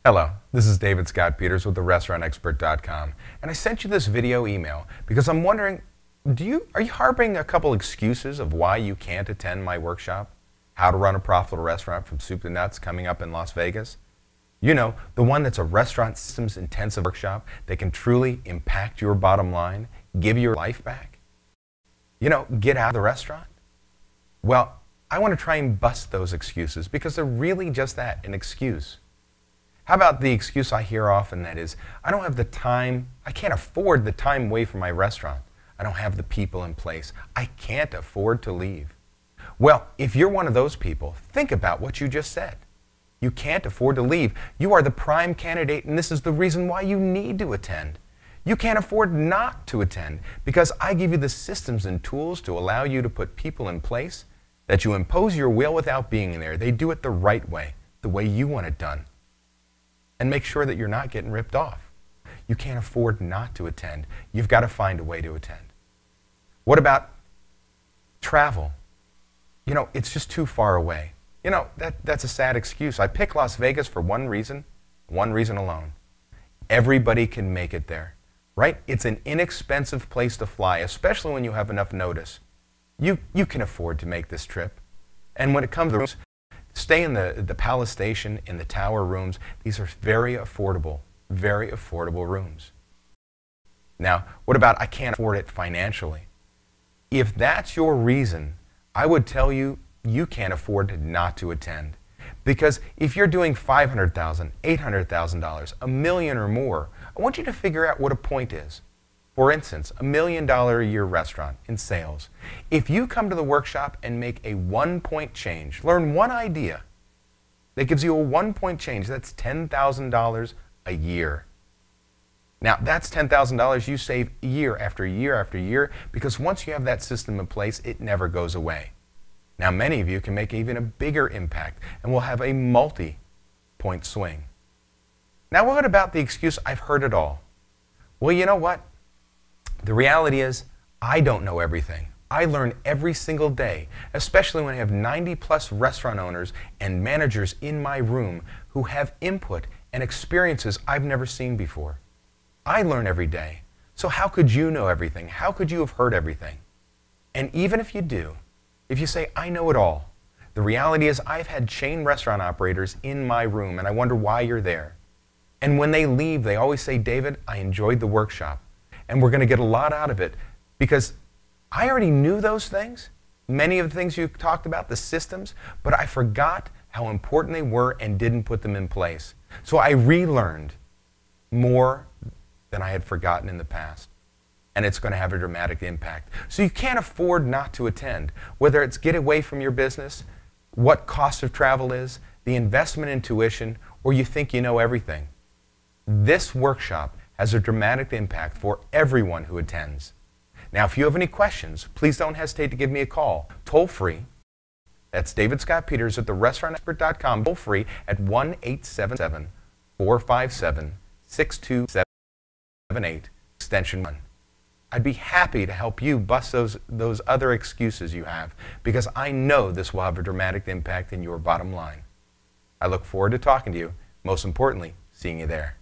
Hello, this is David Scott Peters with therestaurantexpert.com, and I sent you this video email because I'm wondering, are you harboring a couple excuses of why you can't attend my workshop? How to Run a Profitable Restaurant from Soup to Nuts, coming up in Las Vegas? You know, the one that's a restaurant systems intensive workshop that can truly impact your bottom line, give you your life back? You know, get out of the restaurant? Well, I want to try and bust those excuses because they're really just that, an excuse. How about the excuse I hear often, that is, I don't have the time, I can't afford the time away from my restaurant. I don't have the people in place. I can't afford to leave. Well, if you're one of those people, think about what you just said. You can't afford to leave. You are the prime candidate, and this is the reason why you need to attend. You can't afford not to attend because I give you the systems and tools to allow you to put people in place that you impose your will without being there. They do it the right way, the way you want it done. And make sure that you're not getting ripped off. You can't afford not to attend. You've got to find a way to attend. What about travel? You know, it's just too far away. You know, that's a sad excuse. I pick Las Vegas for one reason alone. Everybody can make it there, right? It's an inexpensive place to fly, especially when you have enough notice. You can afford to make this trip. And when it comes to rooms, stay in the Palace Station, in the Tower rooms. These are very affordable rooms. Now, what about I can't afford it financially? If that's your reason, I would tell you, you can't afford not to attend. Because if you're doing $500,000, $800,000, $1 million or more, I want you to figure out what a point is. For instance, $1 million a year restaurant in sales. If you come to the workshop and make a 1-point change, learn one idea that gives you a 1-point change, that's $10,000 a year. Now, that's $10,000 you save year after year after year, because once you have that system in place, it never goes away. Now, many of you can make even a bigger impact and will have a multi-point swing. Now, what about the excuse, I've heard it all? Well, you know what? The reality is, I don't know everything. I learn every single day, especially when I have 90+ restaurant owners and managers in my room who have input and experiences I've never seen before. I learn every day. So how could you know everything? How could you have heard everything? And even if you do, if you say, I know it all, the reality is I've had chain restaurant operators in my room, and I wonder why you're there. And when they leave, they always say, David, I enjoyed the workshop. And we're going to get a lot out of it because I already knew those things, many of the things you talked about, the systems, but I forgot how important they were and didn't put them in place. So I relearned more than I had forgotten in the past. And it's going to have a dramatic impact. So you can't afford not to attend, whether it's get away from your business, what cost of travel is, the investment in tuition, or you think you know everything. This workshop has a dramatic impact for everyone who attends. Now, if you have any questions, please don't hesitate to give me a call. Toll free. That's David Scott Peters at therestaurantexpert.com. Toll free at 1-877-457-6278, extension 1. I'd be happy to help you bust those other excuses you have, because I know this will have a dramatic impact in your bottom line. I look forward to talking to you. Most importantly, seeing you there.